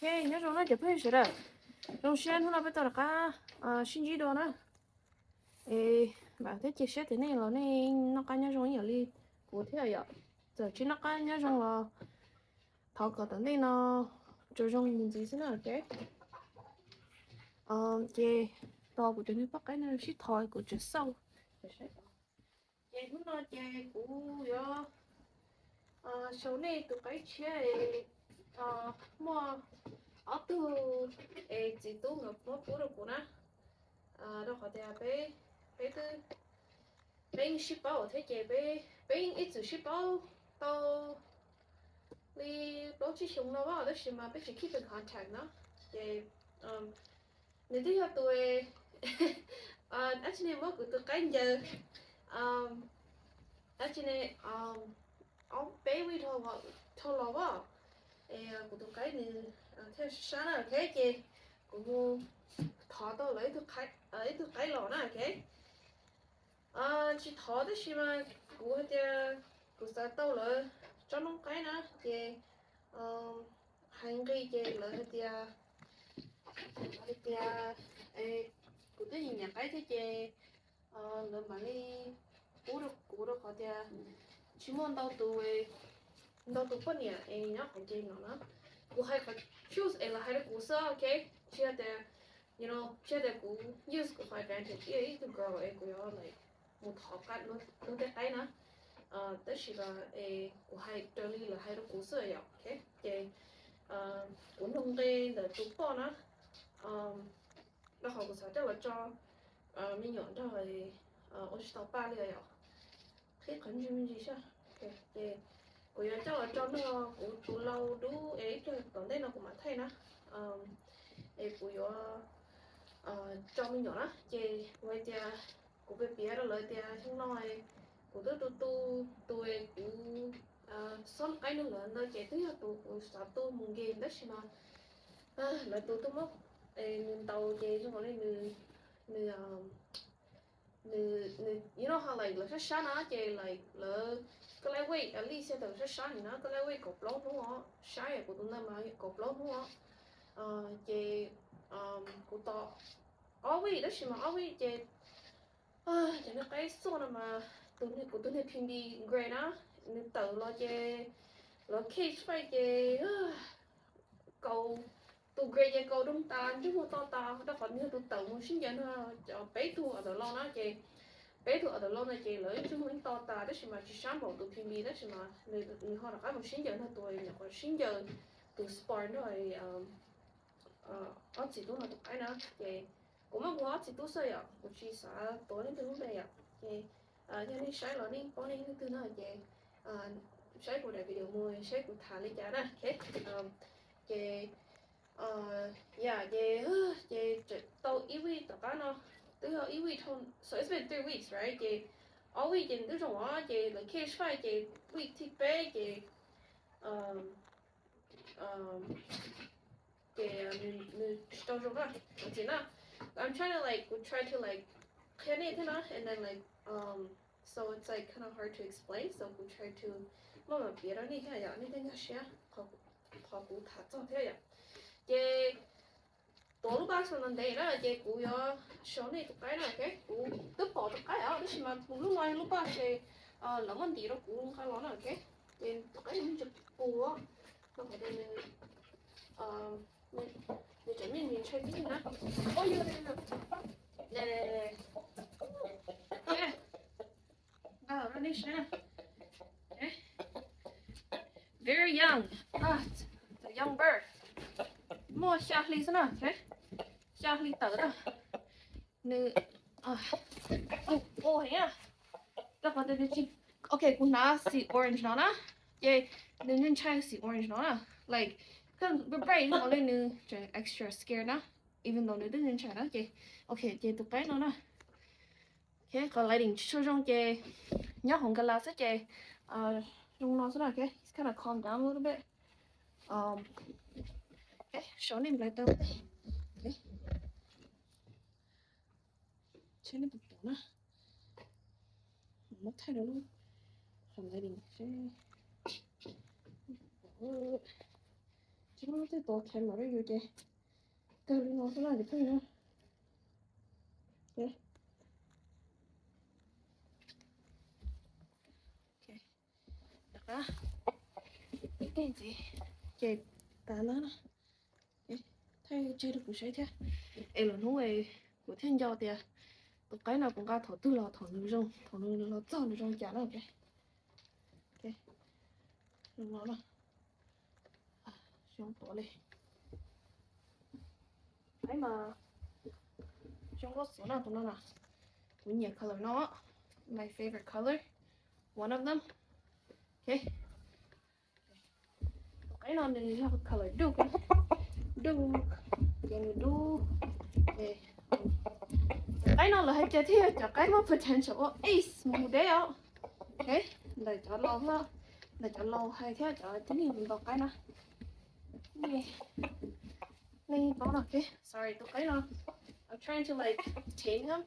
OK, nhớ rồi nó chụp hình rồi đó. Rồi xem hôm nay bây giờ là cả xin gì đó nữa. Ê, bạn thấy chia sẻ thế này là này nó cả nhớ rồi nhiều đi. Cụ thể là giờ chỉ nó cả nhớ rồi là thọ có tận đây nó cho rồi mình gì nữa ok. Chị to của chúng bắt cái nó shit thôi của chị sâu. Chị hôm nay chị cũng yo sau này tụi cái chơi mua ở từ chỉ tu ngập mua bữa được của nó đó họ thì bé bé từ bé ship bao thế chị bé ít từ ship bao tao đi đó chỉ dùng nó vào đó chỉ mà bé chỉ keep in contact nó chị nếu như tôi actually mua của tôi cái giờ actually ông bé với thôi lo vào của tôi cái này theo sáng là thế chị cũng thọ tôi lấy tôi cái lọ nè ok chỉ thọ đó xí mà của thì của sao tôi lấy cho nó cái nữa thì hành cái gì lấy thì của tôi nhìn nhận cái thế chị lấy mà đi cú được họ thì chỉ muốn đâu tụi phân nhỉ nhá không chơi nó của hai cái choose là hai cái cú sơ ok chỉ là you know chỉ là cú use của hai advantage ấy to grow ấy của yo like một học cái nó cái nữa đó là của hai trở đi là hai cái cú sơ vậy ok thì của nông đây là tụi con nó nó học của sao chắc là cho mình nhọn cho rồi ở tàu ba này vậy thế cần gì sao ok thì của yo chắc là cho nó của lâu đủ ấy cho còn đây nó cũng mà thay nó của yo cho mình nhỏ đó chị quay tia của bé bé đó lời tia không nói của tôi cũng son cái nữa lớn đó chị thứ tôi cũng sợ tôi muốn game đó xí mà là tôi mất nên tàu chị xong rồi nên nên you know how like là rất sáng á chị like là cái lấy quay at least từ rất sáng thì nó cái lấy quay cột lót đúng không sáng của tôi làm mà cột lót đúng không chị của to always đó xí mà always chị cho nó cái số nào mà tôi này phim đi grade á nên tự lo chị lo case phải chị cầu tôi grade chị cầu đúng tàn chứ không to đó còn như tôi tự muốn sinh dẫn cho bé tôi ở đó lo nó chị bé tôi ở đó lo này chị lấy chứ không to đó xí mà chỉ sáng bảo tôi phim đi đó xí mà người họ là cái một sinh dẫn tôi nhập vào sinh dẫn tôi sport rồi ở chỉ tôi là tôi cái nữa chị cũng mà quá chỉ tôi xây à một chi xã tối đến từ lúc này à chị cho nên sai là đi có nên từ nào chị sai của đại video mùi sai của thả lấy giá nè ok chị yeah chị tàu ý vị tất cả nó từ hồi ý vị thôn so it's been 3 weeks right chị all week chị từ trong đó chị là case file chị week thích bé chị mình trong trong đó chị nào I'm trying to like we try to like clean it and then like so it's like kind of hard to explain so we try to mà biết đó này cái này cái gì họ cũng thắt cho thế vậy cái tối lúc ba xong đây đó là cái cụ yo số này tụi cái này cái cụ tức bỏ tụi cái đó đó mà lúc ngoài lúc ba cái lỡ mình tí đó cụ khai lón là cái tụi cái mình chụp cụ á nó phải đây để chuẩn bị mình chơi cái nữa ôi yêu đây nè nè vào nó đi xem nè very young it's a young bird mua Charlie nữa okay Charlie tử đó nữ oh yeah đó còn đây chị okay cũng nói xì orange nó nè yeah nên try xì orange nó nè like cause we're bright nó lên nữ extra scared nè even though nữ đừng try đó chị okay chị tụi cái nó nè okay còn lại đỉnh cho trong chị nhớ không cái lá sẽ chị trong nó sẽ là okay it's kind of calm down a little bit okay số này lại tao okay trên này bụng nó mất thay đổi luôn không lại đỉnh sẽ 지금 한테 또 캠era를 유지. 그리고 나서 나한테 표현. 네. 오케이. 다가 cái gì chị ta nó thấy chơi được cũng sẽ thế em là nó về của thiên do thì tụi cái nào cũng có thổ tư là thổ nữ là cho nữ rong chả đâu ok ok đừng nói là xong tổ đi cái mà trong có số nào tụi nó là tụi nhiều color nó my favorite color one of them okay cái nào thì have a color do okay cái nào là hay chơi thì cho cái nó potential ace một đấy ạ okay để cho lâu ha để cho lâu hay thế cho cái gì mình vào cái nào này bảo là okay sorry tụi cái nào I'm trying to like tame him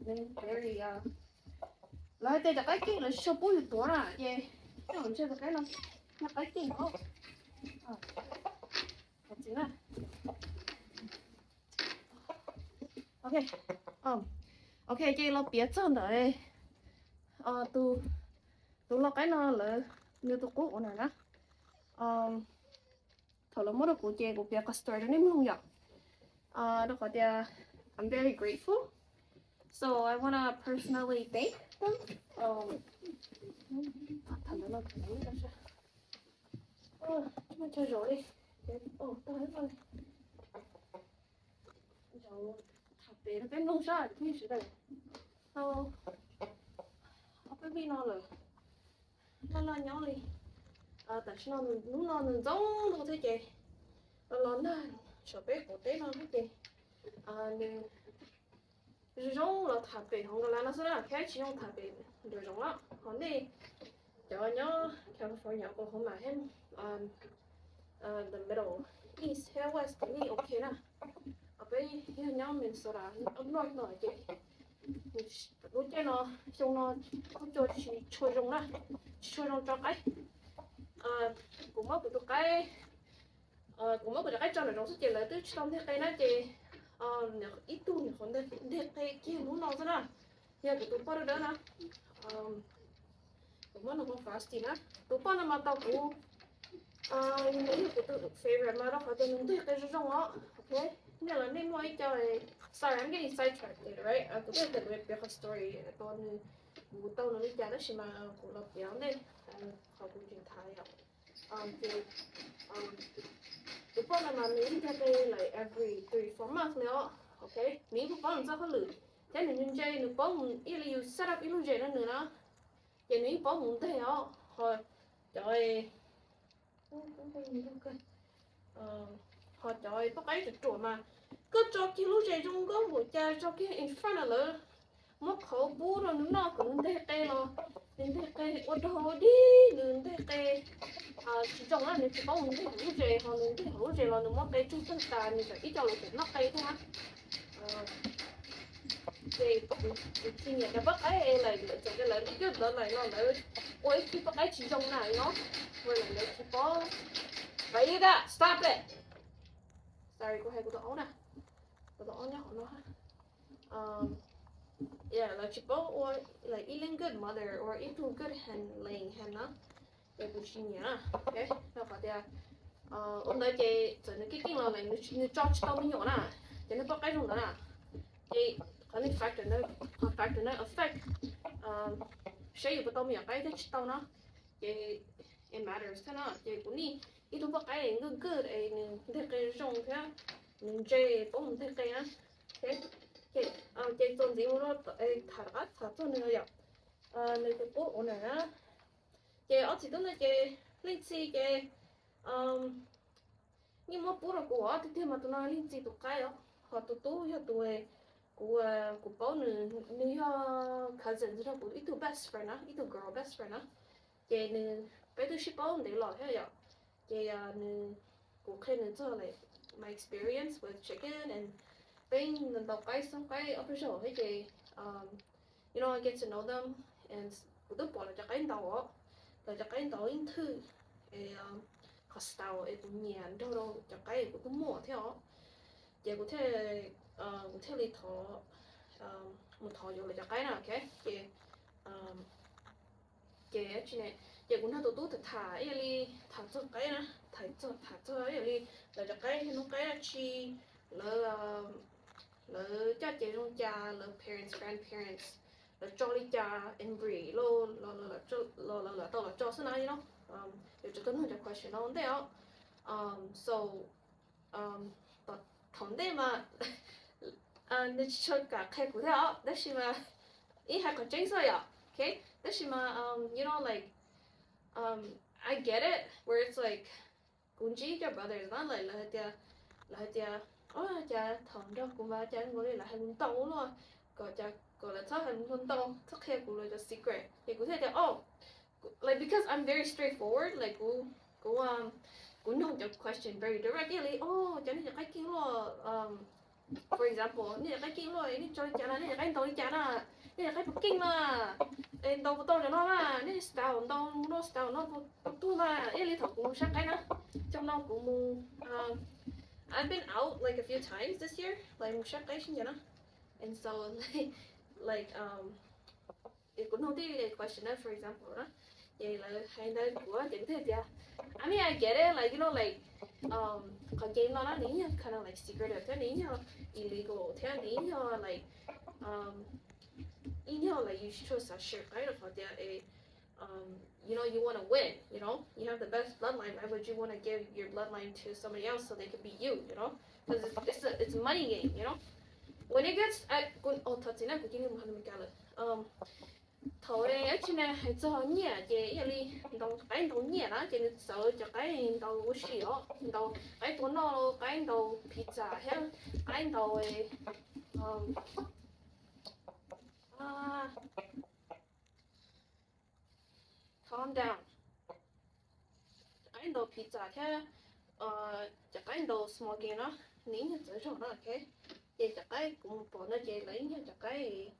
then very lại đây là cái là số bốn tuổi à yeah cái không chơi được cái nào nó cái gì đó thật chính là okay okay chị lo biết chân đấy tu lo cái nào là như tu cũ này nè thôi là mỗi đứa của chị của biết cái story này không nhở đó có thể I'm very grateful so I wanna personally thank them thật là nó chúng ta chơi rồi đi tao hết rồi rồi thật để nó cái nông sản thì sẽ đây cái gì nó là nhau đi tại sao nó giống nó thế chị nó là sợ bé của té nó thế chị giống là thả bể không là nó sẽ là cái chỉ用thả bể được giống lắm còn đi cho nhớ California của không mà hết the middle east hay west thì ok nè ở bên nhau mình sẽ là ông nói chị lúc chơi nó trong nó không cho chỉ chơi trong đó chơi trong cho cái cũng mất được cái cũng mất được cái cho nó trong số tiền là từ trong thế cái đó chị ít tu thì còn đây cái kia muốn nó ra đó giờ tụi bao đó nè cũng mất nó không fast nè tụi bao nó mà tao cũng những cái tụi favorite mà đó phải tụi mình thấy cái trong đó ok nên là nên nói cho sorry I'm getting sidetracked there right tụi cái tụi biết cái story tao tao nó đi chơi đó xí mà cũng là béo nên họ cũng chuyển thái ạ thì tụi bao là mà mình theo cái like every 3-4 months nữa ok mình cũng bao làm sao có lử thế nên nhân chơi tụi bao mình yêu set up yêu chơi nữa nữa thì mình bao mình thấy họ rồi trời họ trời có cái trộn mà cứ cho cái lúc chơi trong có buổi chơi cho cái in front là mất khẩu bố rồi nó cũng thế tê lo nên thế tê ô tô đi nên thế tê chỉ trong đó nên chỉ có một cái lúc chơi họ nên cái lúc chơi là nó mất cái trung tâm ta nên phải ít cho nó cũng nó cây thôi á thì khi nhận cái bắt ấy là cái lợi cái lợi này nó lại ôi khi bắt ấy chỉ trong này nó rồi lại chỉ có vậy đó stop it sorry cô hay cô tao nè cô tao nhá nó ha yeah like chỉ có or like eating good mother or eating good handling nó để bù chi nhá okay nó phải là hôm nay chị giờ nó cái là này nó cho tao mới nhỏ nè thì nó bắt cái trong đó nè thì cái factor nó affect sẽ có tao mới cái đó tao nó thì it matters thế nào thì cũng đi ít thu bắt cái người cứ để thế cái trong thế mình chơi bóng thế cái á thế chơi trong gì mà nó thả cho nữa vậy nên cái bộ này á chơi ở chỉ tôi nói chơi linh chi chơi nhưng mà bộ rồi của thì thêm mà tôi nói linh chi tụi cái đó họ tụi của bố nữa nếu cousin thì nó cũng ít tụi best friend á ít tụi girl best friend á chơi nên bây giờ ship bóng để lo thế vậy chơi cũng khi nên cho lại my experience with chicken and thing nên tao cái xong cái official hết chị you know I get to know them and cũng tốt bỏ là cho cái tàu á là cho cái tàu in thư họ style ấy cũng nhàn đâu cho cái cũng mua theo giờ cũng thế cũng thế đi thọ một thọ rồi là cho cái nào ok giờ giờ chị này giờ cũng nó tụt thả ấy đi thả cho cái nè thả cho ấy đi là cho cái nó cái là chi là cha chị trong cha là parents grandparents là cho đi cha and bri là tao là cho xin ai nó để cho tôi nói cho question nó vấn đề đó so but thằng đấy mà nếu cho cả cái của theo đó là mà ý hay có chính xác à okay đó mà you know like I get it where it's like cũng chỉ cho brothers nó lại là tia cha thằng đó cũng mà cha ngồi lại hành tông luôn gọi là chắc hành tông chắc khi cũng là secret thì cũng thấy like because I'm very straightforward like cũng không cho question very directly cha này cái kia luôn for example này cái kia luôn này cho cha này cái tao đi cha na này cái Bắc mà em đâu cho nó mà này style nó tu mà ấy lý thọc cũng sắc cái nữa trong nó cũng I've been out like a few times this year like một sắc cái xin vậy and so like it cũng không thấy question for example đó vậy là hay nên của chuyện thế chứ I mean I get it like you know like còn game nó ní nha kind of like secretive thế ní nha illegal thế ní nha like you know like you should share kind of like a you know you want to win you know you have the best bloodline why would you want to give your bloodline to somebody else so they could be you know because it's a money game you know when it gets at thật sự là cái này một cái là thôi ấy chứ này hay cho nhẹ chị đi đâu cái đâu nhẹ đó chị sợ cho cái đâu xỉu đâu cái tuần nó cái đâu pizza hay cái đâu calm down cái đâu pizza hay cho cái đâu small game đó nín như thế rồi đó ok chị cho cái cũng bỏ nó chị lấy cho cái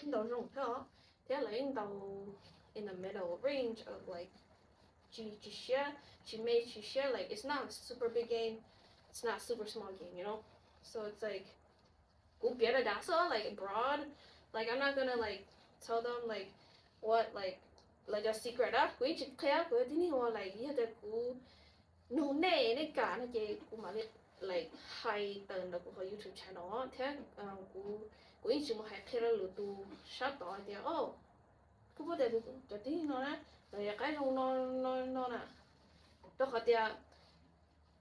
đầu rộng thế là in the middle range of like she made like it's not a super big game it's not a super small game you know so it's like cũng biết là so like broad like I'm not gonna like tell them like what like a secret á quý chỉ khai quý tí ni hoặc like như thế cũng nô nè này cả nó chị cũng mà like hay tầng được của YouTube channel thế cũng chỉ một hai cái là tu sát tỏi thì cứ có thể cho tí nó nè rồi cái rong nó nè đó họ thì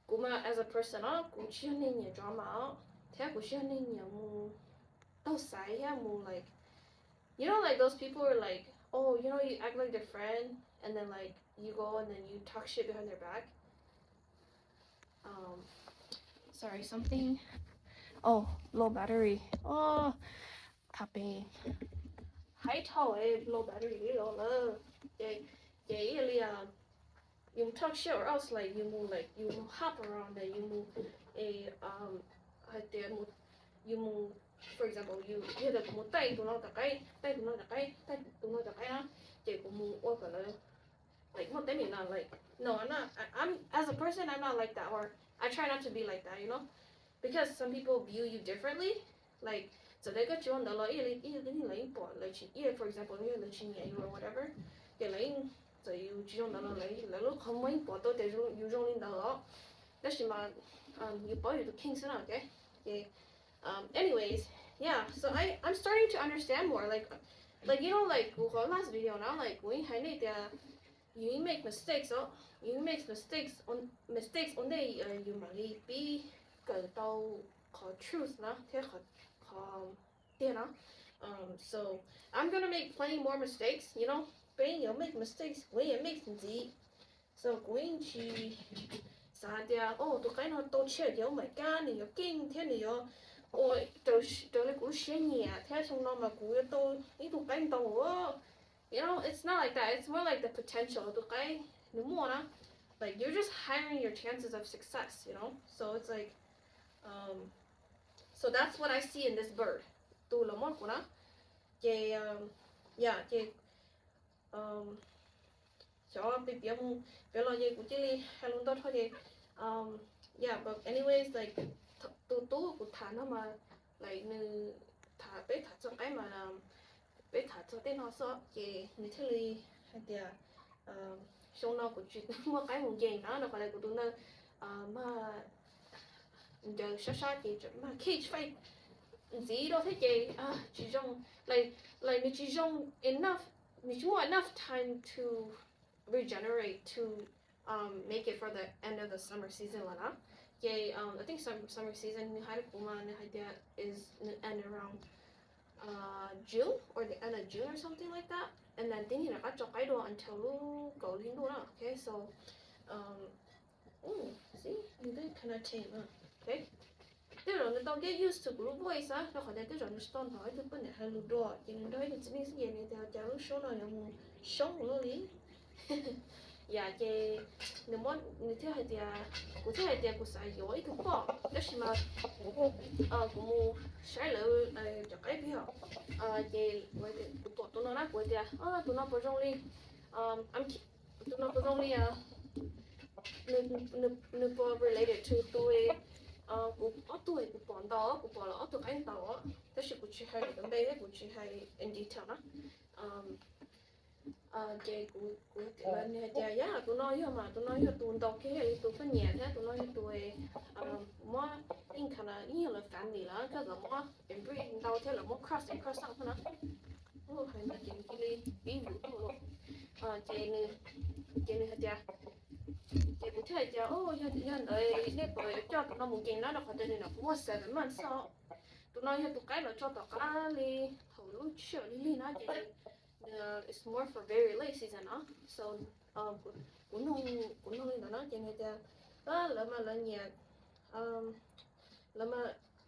cũng mà as a person á cũng chưa nên nhiều drama thế cũng chưa nên nhiều mu đâu sai ha mu like you know like those people are like you know you act like their friend and then like you go and then you talk shit behind their back sorry something low battery tapping high tower low battery low yeah you talk shit or else like you hop around and you move you move for example you được một tay tụi nó cái đó chị cũng move over like một tay mình là like no I'm as a person I'm not like that or I try not to be like that you know because some people view you differently like so they got you on the law for example you or whatever thì lấy so you chỉ on the law lấy lúc không mấy bỏ tôi thì you dùng lên đó đó là mà you bỏ you the king so okay yeah anyways yeah so I'm starting to understand more like you know like của last video now like we hay này thì you make mistakes you make mistakes on day you might be cái tao có truth nó thế có tiền nó so I'm gonna make plenty more mistakes you know bây giờ make mistakes bây giờ make gì so going chỉ sao đi tụi cái nó tôi chơi nhiều mà cái này nhiều kinh thế này nhiều tôi lại cũng chơi nhẹ thế xong nó mà cũng tôi ít tụi cái tao you know it's not like that it's more like the potential tụi cái nếu mua nó like you're just hiring your chances of success you know so it's like so that's what I see in this bird tu là một của nó yeah chị cho bị bé lo gì của chị li hay luôn đó thôi gì yeah but anyways like tu của thà nó mà lại như thà bé thà cho cái mà bé thà cho tên nó sợ chị như thế li hay là xong nó của chị mua cái một gì đó là phải là của tụi nó mà giờ sao chị mà cage fight gì đâu thế chị chỉ trong like mình chỉ trong enough mình chỉ enough time to regenerate to make it for the end of the summer season là đó. I think summer season ni hai kuma ni hai is end around June or the end of June or something like that. And then thinking là cho cái đồ until lu go lên đồ đó. Okay, so see, you did kind of tame, okay. Thế rồi người ta get used to blue voice á, nó khỏi đây thế rồi nó stone hỏi thứ bên này hai lú đỏ, cho nên đó cái gì này thì chả lúc số nào cũng sống luôn đi. Dạ chị nếu muốn như thế thì cụ thể thì cụ xài giỏi thứ bỏ, đó là mà cụ mua sai lỡ cho cái gì họ chị với cụ bỏ tụi nó nát của thì tụi nó bỏ trong đi tụi nó bỏ trong đi nó bỏ related to tôi cụ tuổi cụ bỏ đó cụ bỏ là tuổi anh đó, đó là cụ chỉ hay đến đây cụ chỉ hay in detail đó. Chị của bên này chị giá tụi nói mà tụi nói tụi đầu cái tụi phân nhẹ thế tụi nói tụi mua in khả năng như là family là cái là mua em bring đầu thế là mua cross sang thôi nè. Hay là chị đi ví dụ thôi chị này chị cũng thấy chị hiện ở đây bởi cho tụi nó một kiện đó là khỏi tên là cũng mua 7 months sau tụi nó tụi cái là cho tụi cái đi thầu lúc chiều đi nó chị it's more for very late season đó, so cũng không lên đó nó cho nên là lỡ mà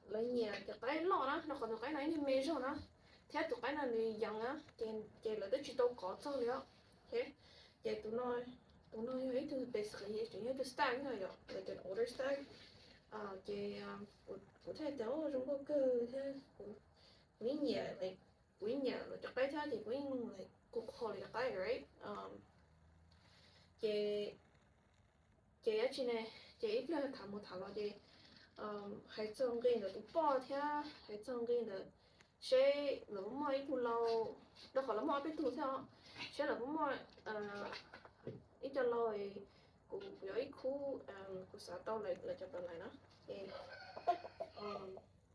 lên nhà cái lo đó nó còn cái này thì mê rồi đó, theo tụi cái này thì dần á chị là tới chỉ đâu có sao nữa thế chị tụi nó ấy thì basically chỉ là stag thôi rồi like an older stag chị có thể đâu trong cái thế quý nhà like quý nhà là cho cái thế thì quý like cuộc hội là cái right chị ở trên này chị ít là thảo là chị hay trong cái là tụ bỏ thế hay trong cái là sẽ là mỗi tụ lâu đó khỏi là mỗi cái tụ theo sẽ là mỗi ít cho lâu thì cũng có ít khu của xã tao lại cho tao lại nó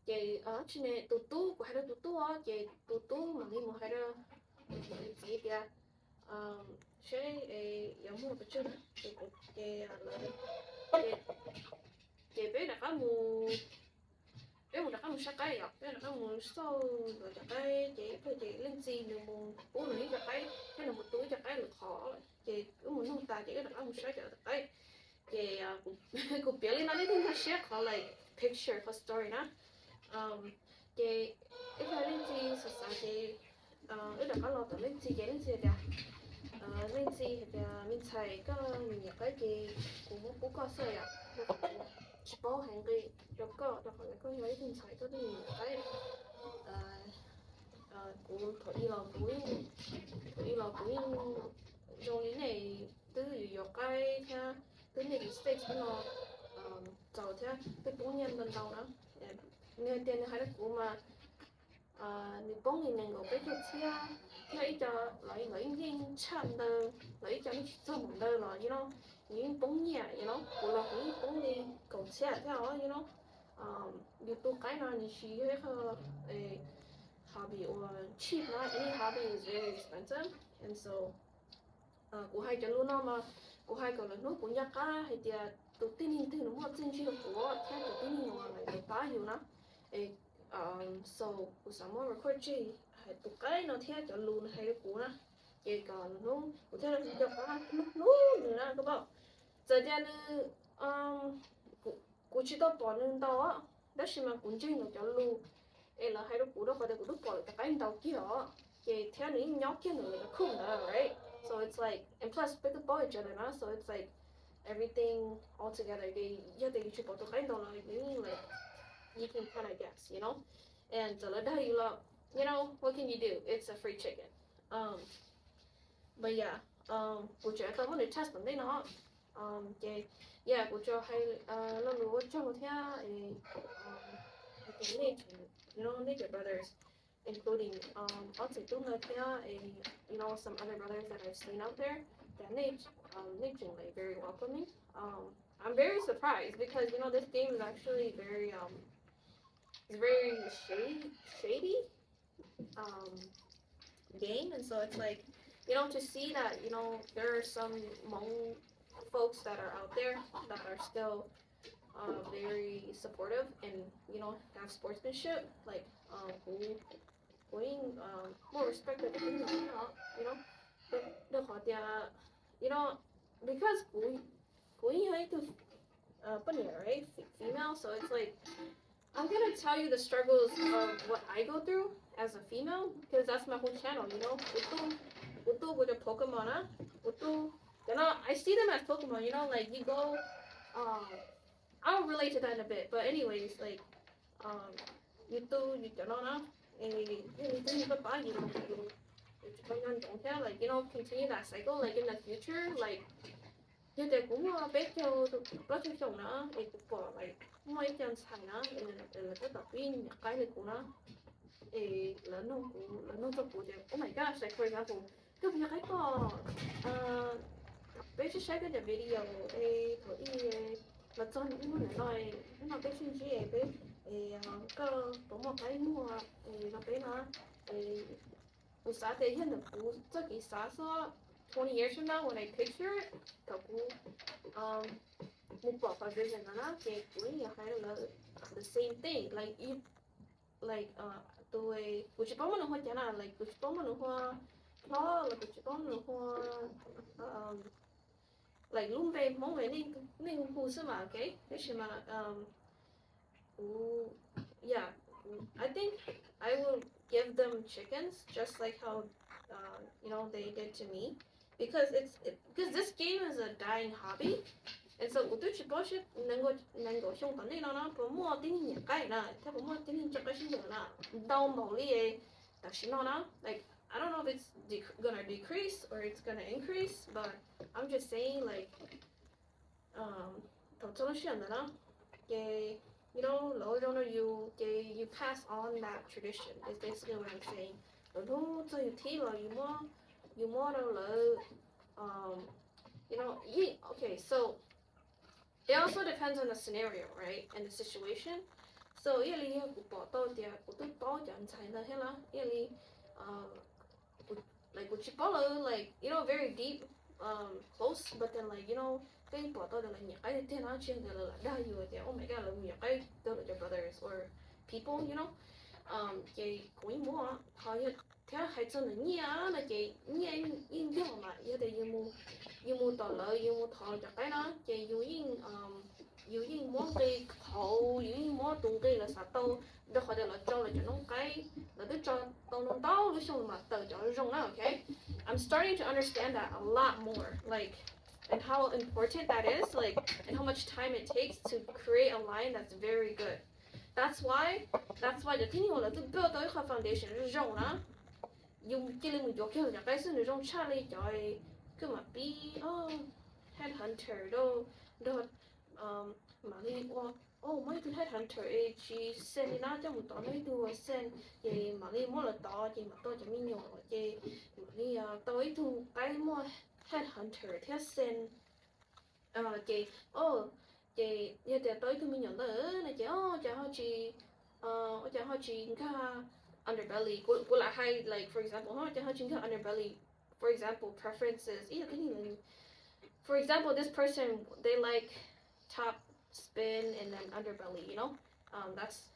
chị ở trên này tụ của hai đứa tụ á chị tụ mà đi một hai đứa gì kìa sẽ giống một cái chút chị chị biết là có một sắc cái dọc biết là có một sâu rồi cho cái chị lên gì được một bố nữ cho cái là một túi cho cái là khó chị cứ muốn nông ta chị là có một sắc cho cái chị cũng biết lên nó đi thì share có like picture for story nè chị ít là lên gì sao chị ít là có lo tự lên gì chị lên gì thì mình xài có nhiều cái gì cũng có sợi ạ chỉ bảo hàng cái rồi có mấy mình xài có nhiều cái cũng thổi là cũng trong cái này từ nhiều cái theo từ này cái stage nó giàu theo cái công nhân lần đầu đó nghe tên hay là cũng mà你帮你能够被个车，他就来已经差的，来就你做唔到了，you know，已經幫你，you know，我來可以幫你搞車，睇下，you know，你多改啦，你去那個hobby or cheap 啦，any hobby is very expensive, and so，我係就攞嘛，我係個人攞本一家係啲到啲年啲攞乜進去我，睇到啲年我嚟打要啦，so của sáng mai record chi hay tụ cái nó theo cho luôn hay cũ na vậy còn nó của theo là cho các nó nữa na các bạn giờ thì của chỉ tao bỏ lên tao á đó là mà cũng chơi nó cho luôn là hay nó cũ đó phải được bỏ cái tao kia đó vậy theo những nhóc kia nữa là không đó right so it's like and plus with the boy cho nên so it's like everything all together thì giờ thì chỉ bỏ cái tao là những like you can kind of guess, you know. And you know, what can you do? It's a free chicken. But yeah, của trẻ tao muốn để test vấn đề nó cái yeah của cho hay nó lúa cho theo cái nature you know nature brothers including also Tunga you know some other brothers that I've seen out there that nature like very welcoming I'm very surprised because you know this game is actually very it's very shady um game and so it's like you know to see that you know there are some Hmong folks that are out there that are still very supportive and you know have sportsmanship like going more respected you know you know because going to right female so it's like I'm gonna tell you the struggles of what I go through as a female because that's my whole channel you know with the Pokemon you know I see them as Pokemon you know like you go I'll relate to that in a bit but anyways like you know like you know continue that cycle like in the future like như thế cũng biết theo có theo chồng nữa thì cũng bỏ lại mấy chân xài nữa là cái tập viên cái này của nó thì là nó cho cụ thì oh my gosh like for example cái việc cái có bé chỉ share cái video thì thôi là cho những người nói nó bé xin gì bé có một cái mua nó bé nó Usa te hiền được cho cái xã số 20 years from now when I picture it cậu một bỏ vào vision nó cái cuối nhà hay là the same thing like you like tôi cũng chỉ có một hoa chả nào like cũng chỉ có một hoa nó là cũng chỉ có một hoa like luôn về mong về nên không phù mà okay thế chứ mà yeah I think I will give them chickens just like how you know they did to me because because this game is a dying hobby and so của tôi chỉ bảo chứ nên gọi xong tận đây nó có mua tiếng nhạc cái nè thế có mua tiếng nhạc cái gì nữa nè đau màu đi ấy đặc nó like I don't know if it's gonna decrease or it's gonna increase but I'm just saying like 더 저런 nữa cái you know, you pass on that tradition. Is basically what I'm saying. Rồi so you thi rồi you more you know, okay, so it also depends on the scenario, right, and the situation. So really của bỏ tôi thì của tôi bỏ chẳng chạy là hết là really like what you follow like you know very deep close but then like you know cái bỏ tôi là những cái thế nó chuyện là đa nhiều thì oh my god là những cái tôi là your brothers or people you know cái cũng mua họ theo hay chân là nhia là cái nhia in dùng mà giờ thì you mua tờ lợi you mua thọ cho cái nó cái you in mua cái hậu you in mua tung cái là sao tao đó họ để là cho nó cái là tôi cho tao nó lúc xong mà tờ cho nó rong đó okay I'm starting to understand that a lot more like and how important that is like and how much time it takes to create a line that's very good that's why the thing là tôi build tới cái foundation rong đó dùng cái mình cho cái cái sự rong Charlie trời cứ mà be headhunter đâu mà đi qua mấy cái headhunter ấy chỉ xem đi nó cho một tao nói tôi xem thì mà đi mua là to thì mà tôi chỉ mình nhỏ thì mà đi tới thu cái mua headhunter theo xem chị chị như thế tới thu mình nhỏ nữa này chị chả họ chỉ cả underbelly của là hay like for example chả họ chỉ cả underbelly for example preferences cái gì for example this person they like top spin and then underbelly you know that's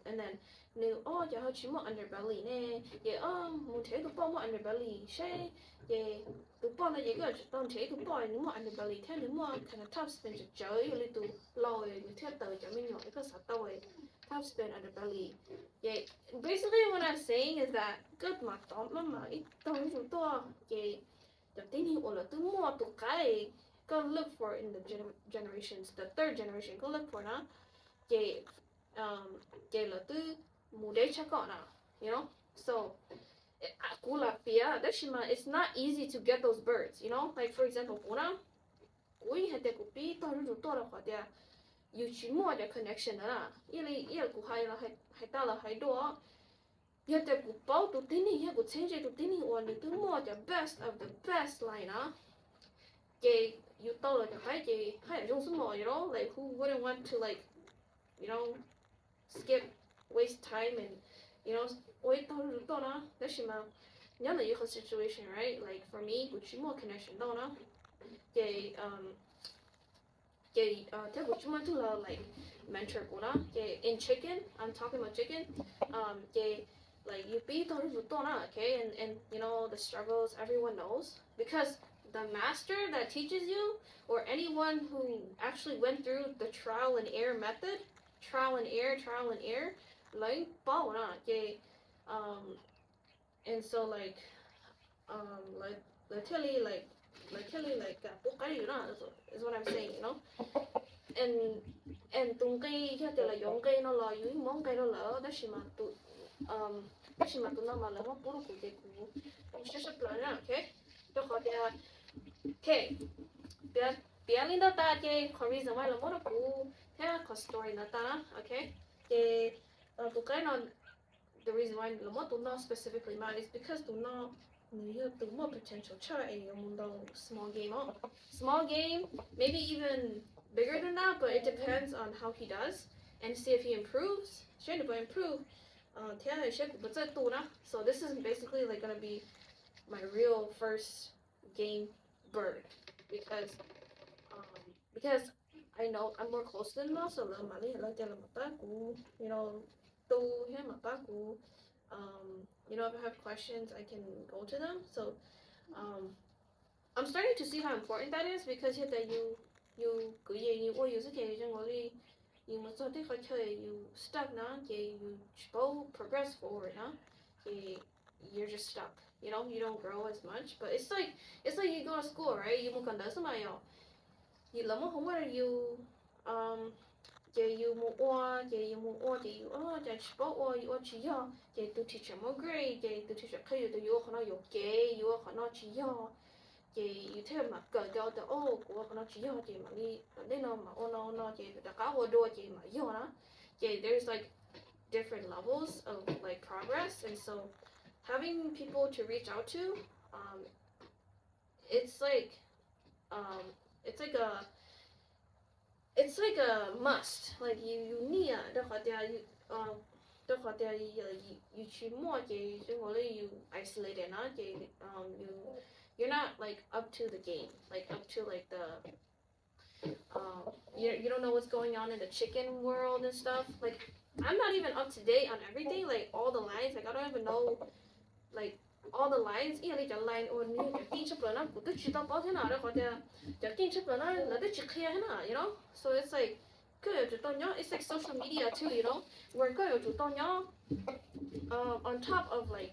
and then nếu chả họ chỉ một underbelly nè vậy muốn thấy tụi bọn một underbelly sẽ vậy tụi bọn là vậy cái tụi thấy tụi bọn nếu một underbelly thế nếu một kind of top spinจะเจออยู่เลยtụi lòi như thế tờจะไม่หน่อยก็สัตว์ตัวtop spin underbelly vậy basically what I'm saying is that good mà tóm mà ít tao chúng tôi vậy the thing is là tụi mua tụi cái go look for in the generations the third generation go look for nó vậy là tụi mua để chắc gọn nào you know so it's not easy to get those birds, you know? Like for example, we had to be you should more the connection you have to go to tini you go change it to tini or to more the best of the best line you told like you know, like who wouldn't want to like, you know, skip waste time and you know wait that's your situation, right? Like for me more connection like mentor in chicken, I'm talking about chicken, like you be okay, and you know the struggles everyone knows because the master that teaches you or anyone who actually went through the trial and error method, trial and error like and so literally is what I'm saying, you know. And tung cây cái là giống cây nó là dưới món cây nó lỡ đó đó mà tụi nó mà lỡ món bún của cái cũ sẽ sắp lỡ nha, okay, cho họ thì okay bia linh đó ta cái có reason why là món nó cũ thế có story nó ta, okay, cái tụi cái nó the reason why là món tụi nó specifically mad is because tụi nó nhiều tụi nó potential chơi small game maybe even bigger than that, but it depends on how he does and see if he improves. So this is basically like gonna be my real first game bird because I know I'm more close to them now, so you know, you know, if I have questions I can go to them. So I'm starting to see how important that is because you stuck you progress forward you're just stuck, you know, you don't grow as much. But it's like you go to school, right? You to teacher more grade to teacher you tell mà cờ cho the của nó chỉ mà đi đến nó mà nó đã có hồ đua mà nó there's like different levels of like progress, and so having people to reach out to, it's like a must, like you need you should more you isolated you're not like up to the game, like up to like the you don't know what's going on in the chicken world and stuff. Like I'm not even up to date on everything, like all the lines, like I don't even know like all the lines. Line or you know. So it's like it's like social media too, you know, where on top of like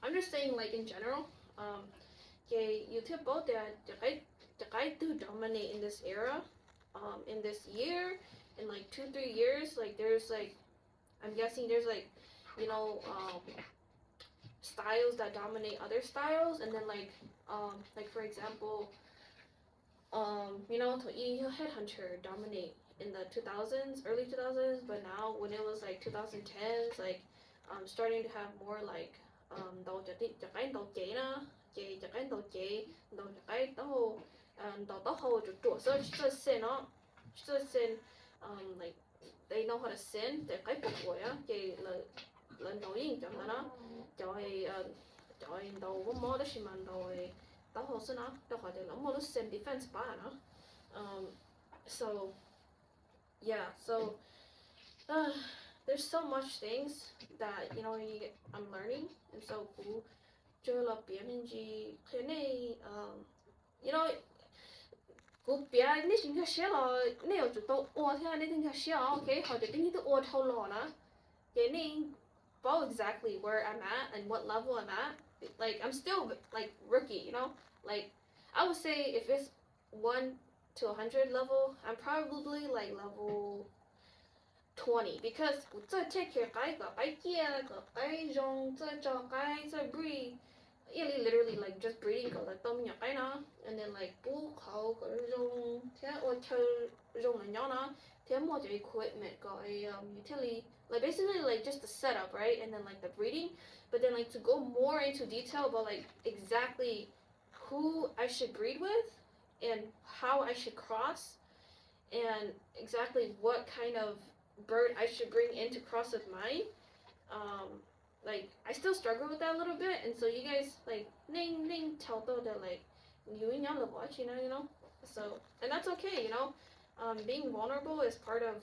I'm just saying like in general, you tip both that the guy do dominate in this era, in this year, in like 2-3 years, like there's like I'm guessing there's like, you know, styles that dominate other styles, and then like for example, you know, Headhunter dominate in the 2000s, early 2000s, but now when it was like 2010s, like starting to have more like like they know how to sin lần đầu tiên chọn nó chọi đầu có mò đó xí mà đầu tao hồ sơ nó đâu phải để lắm mò nó sin defense ba nó so yeah, so there's so much things that, you know, I'm learning, and so cool chơi là biết mình gì thế này, you know, cô biết nên chính cái xe là nếu chúng tôi ô thế nên chính cái xe okay họ để tính tôi ô thâu lò nữa cái nên know exactly where I'm at and what level I'm at. Like I'm still like rookie, you know. Like I would say if it's 1 to 100 level, I'm probably like level 20 because 这 take care 该接个该用这叫该这 breed literally like just breeding 个 like 都没有该呢 and then like 不好个用天我跳用了鸟呢天么就 equipment 个utility like basically like just the setup right and then like the breeding but then like to go more into detail about like exactly who I should breed with and how I should cross and exactly what kind of bird I should bring in to cross with mine. Like I still struggle with that a little bit, and so you guys like ning tell that like you and y'all watch, you know. So and that's okay, you know. Being vulnerable is part of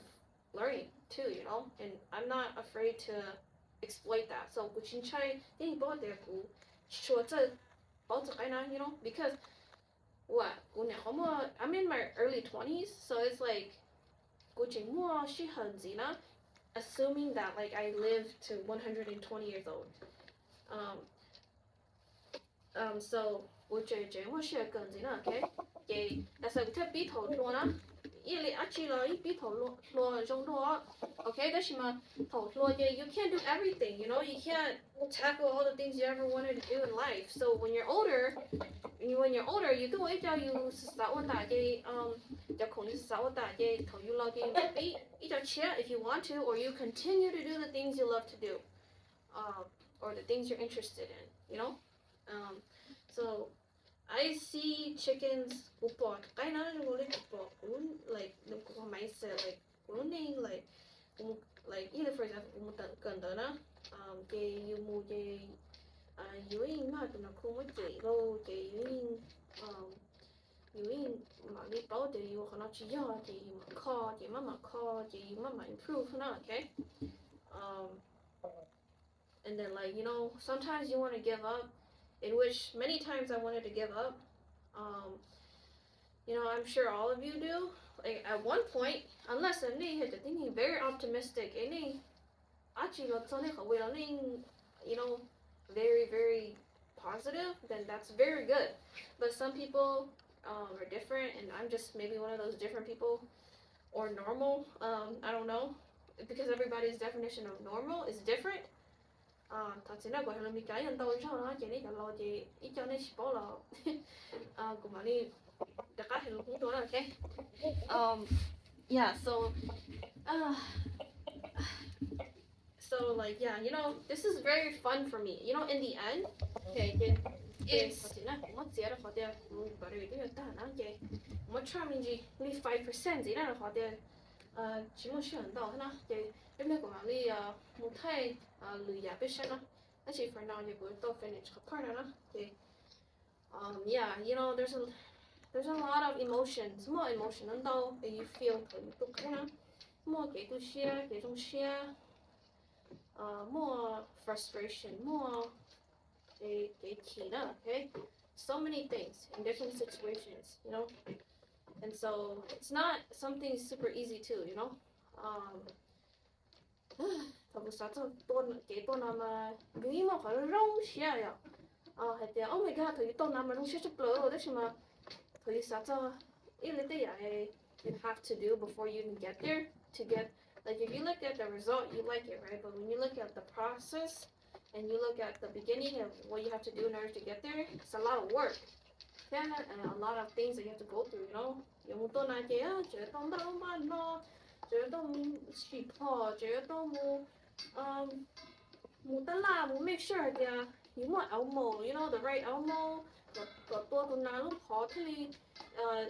learning too, you know. And I'm not afraid to exploit that. So you know, because what I'm in my early 20s, so it's like assuming that like I live to 120 years old. So 我觉得我是更子呢 ，OK， 给，但是我特别头多呢，一里阿去了，一比头多中多 ，OK， 但是嘛，头多嘅 you can't do everything, you know, you can't tackle all the things you ever wanted to do in life. So when you're older, you do it 要十我大嘅，要控制十我大嘅头要落嘅比，一条切 if you want to, or you continue to do the things you love to do, or the things you're interested in, you know, so. I see chickens like like either for example improve okay and then like you know sometimes you want to give up in which many times I wanted to give up. You know, I'm sure all of you do. Like at one point, unless I'm thinking very optimistic, you know, very positive, then that's very good. But some people are different, and I'm just maybe one of those different people, or normal. I don't know, because everybody's definition of normal is different. Thật sự là gọi là mình cái anh tôi sao nó chỉ này cả lo chị ít cho nên bỏ lò của bạn đi đặc cái thì cũng thôi okay yeah so like yeah you know this is very fun for me you know in the end okay it's mất giá là họ tiêu bảo đi cái ta nó vậy mất cho mình gì 5% gì đó là họ tiêu chỉ một chuyện đó ha vậy em này của bạn đi một thay lười giả biết sao actually for now you go finish the part okay yeah you know there's a lot of emotions more emotion though that you feel more cái tu share cái trong share more frustration more cái kỹ okay so many things in different situations you know and so it's not something super easy too you know thật sự cái tôi làm vì mà phải rong xia ya hay là oh my god thời tôi làm rong xia chụp lỡ đấy mà thời sao cho ít lấy tiền you have to do before you even get there to get like if you look at the result you like it right but when you look at the process and you look at the beginning of what you have to do in order to get there it's a lot of work yeah and a lot of things that you have to go through you know yung tôi nói chứ chứ tôi đâu mà nó chứ tôi chỉ bỏ chứ tôi muốn tất là muốn make sure that you want elmo you know the right elmo có tôi nào lúc khó thì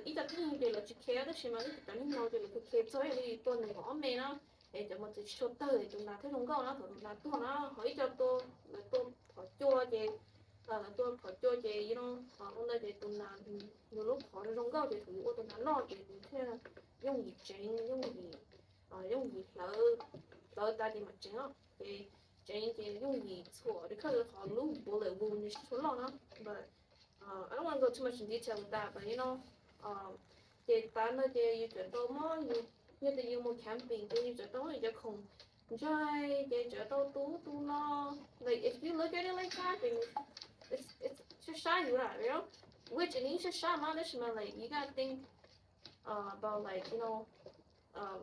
ít tập thì để là chỉ kéo đó chỉ mà ít tập thì nào để là kéo cho thì tôi này ngõ mẹ nó để cho một chút chút tới chúng ta thấy không có nó thôi là tôi nó hỏi cho tôi là tôi phải cho chị là tôi phải cho chị you know hôm nay thì tôi làm nhiều lúc họ không có thì tôi nó thì thế dùng gì chén dùng gì lỡ ta đi mà chén thì chén thì dùng gì错 because họ lúc bố lại buồn như số lo nó but I don't want to go too much in detail with that but you know thì ta nói thì you chuyển đâu mà như thì you mua camping thì you chuyển đâu thì không try thì chuyển đâu tú nó like if you look at it like that then it's just shy you know which and you should shy man this man like you gotta think about like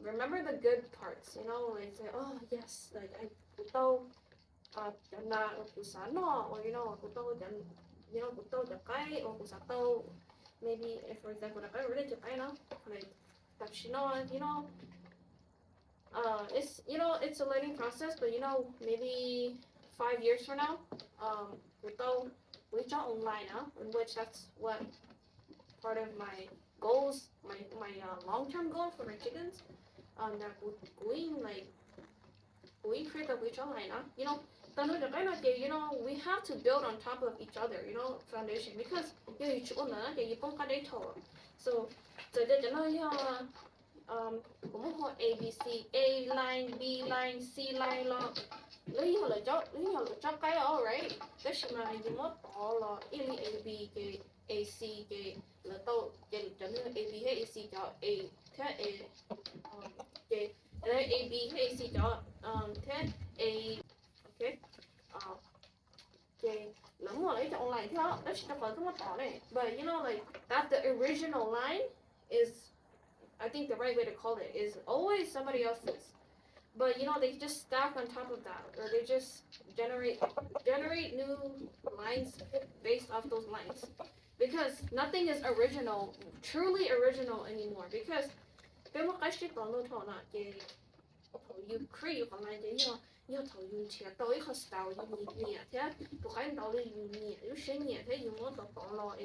remember the good parts, like say, oh yes, like I tao na kusano, or kutao kutao jakai, or kusatao maybe if for example I really jakai na like tapshino, it's a learning process, but maybe 5 years from now, kutao we online, in which that's what part of my goals, my long-term goal for my chickens, that going like we create a which online, we have to build on top of each other, foundation, because so A B C, A line, B line, C line lo lý do là cho cái all right, that's mà you mất bỏ là ili A B cái A C cái là tao cái cho nên A B hay A C cho A thế cái A B hay A C cho thế A okay cái là mua lấy cho online thế đó, that's the phần không bỏ này, but like that the original line is, I think the right way to call it is always somebody else's. But they just stack on top of that, or they just generate new lines based off those lines, because nothing is original, truly original anymore. Because you create a line, you tell you style you thế, tụi cái đầu đi you thế you muốn tập lo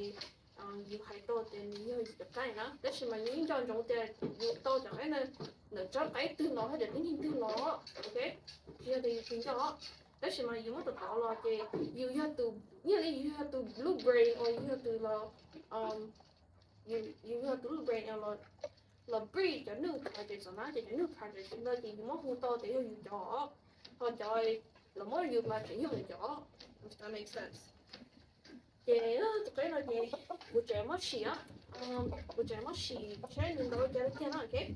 you hay to then you cái đó, đó là những trong trong tiền you to chẳng cái này nó cho cái từ nó hay là tính từ nó, okay, giờ thì tính cho đó là you muốn tập lo cái you have to you have to blue brain, or you have to you have to blue brain là breed cho new project nó cho new project nên thì you muốn hôn to thì you cho còn trời là mỗi you mà chỉ you cho, if that makes sense. Cái là gì của trẻ mất xì á, của trẻ mất xì chơi những đồ chơi thế nào cái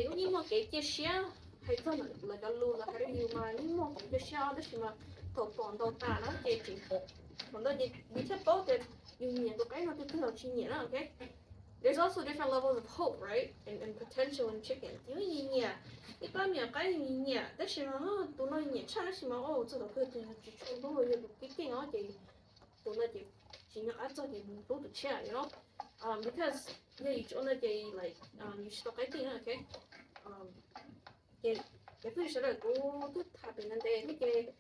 cũng như một cái chia sẻ hay thôi là cho luôn là hay nhiều mà những một cái chia sẻ đó thì mà thổ còn đầu ta nó chơi chỉ còn đó gì thấp tốt thì nhiều nhiều cái nó cứ là chỉ nhiều đó, okay. There's also different levels of hope, right, and potential in chickens. You nhiều一般面cái nhiều但是嘛tụi nó nhiều chắc是mà这个可以只出多了有个点啊就tụi nó chỉ nhớ cho thì đủ được share, because you only like you stop cái thing, okay, cái thứ sẽ là cũng rất thà bên đây cái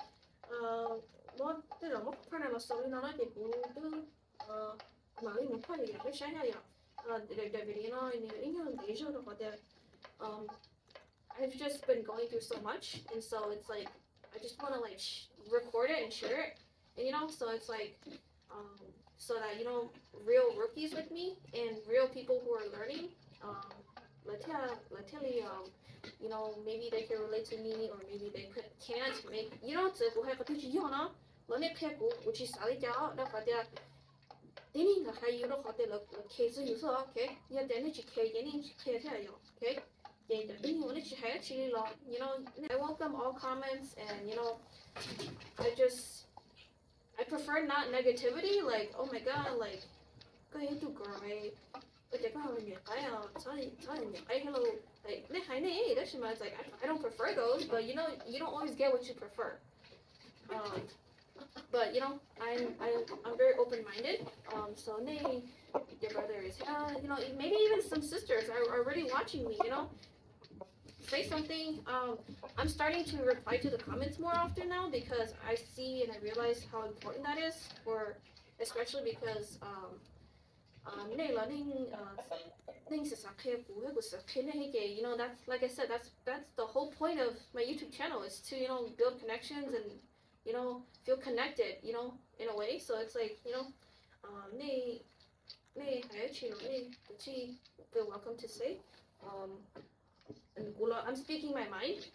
nó tức là một phần nào sau nó nói thì cũng mà mình phải là cái sai hay để video nó những cái để cho nó có thể I've just been going through so much, and so it's like I just want to like record it and share it, and so it's like so that real rookies with me and real people who are learning, maybe they can relate to me, or maybe they can't make to go have a teacher nó nét theo của chị xã lý cháu đó phải là thế nên là hay nó có thể là kể sự hiểu sao, okay, nhưng đến lúc chị kể thế nên chị kể thế là okay. I welcome all comments, and I prefer not negativity, like oh my god, like cái to girl but có hơi nhiều cái cái hello like that's like I don't prefer those, but you don't always get what you prefer, but I'm very open-minded, so your brothers, maybe even some sisters are already watching me, say something. I'm starting to reply to the comments more often now, because I see and I realize how important that is, for especially because that's like I said, that's the whole point of my YouTube channel, is to build connections and feel connected, in a way. So it's like feel welcome to say, I'm speaking my mind.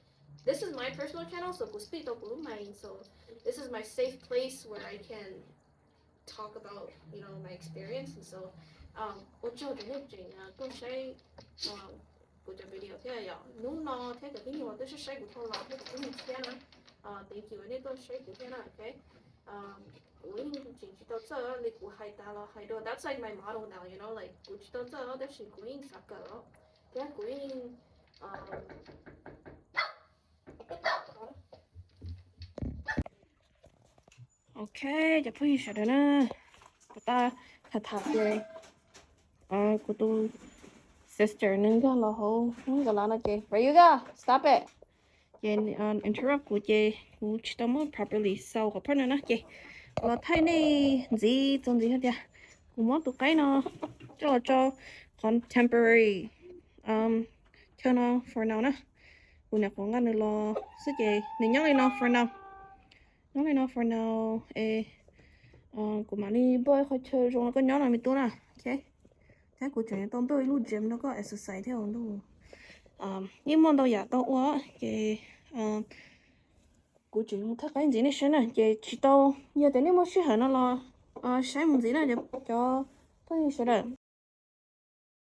This is my personal channel, so so this is my safe place where I can talk about my experience, and so video thế à, nếu nó thế cái video tôi sẽ share của tôi là cái thế này, thank you, anh tôi share của thế này, okay, chỉ tao sợ like của hai ta là hai đứa that's like my model now you know like của chỉ tao sợ đó là của in sạc cỡ cái của in ok giờ phải sợ nữa ta thật thật rồi của tôi sister nâng cái là hổ nâng cái là nó chị Ryuga stop it chị interrupt của chị của chỉ tao mới properly sau của partner nó chị là thay này gì trong gì hết vậy của mất tụi cái nó cho contemporary cho nó for now nè của nhà con ngân lo sức chị nên nhớ lên nó for now nhớ lên nó for now của mà đi bơi khỏi chơi rồi có nhớ là mình tôi nè ok cái của chuyện tao tôi lúc gym nó có exercise theo luôn nhưng mà đâu giờ tao quá cái của chuyện thắc cái gì này xem nè chỉ tao giờ tới nếu mà suy hẳn nó là sáng một gì nè cho tôi sẽ là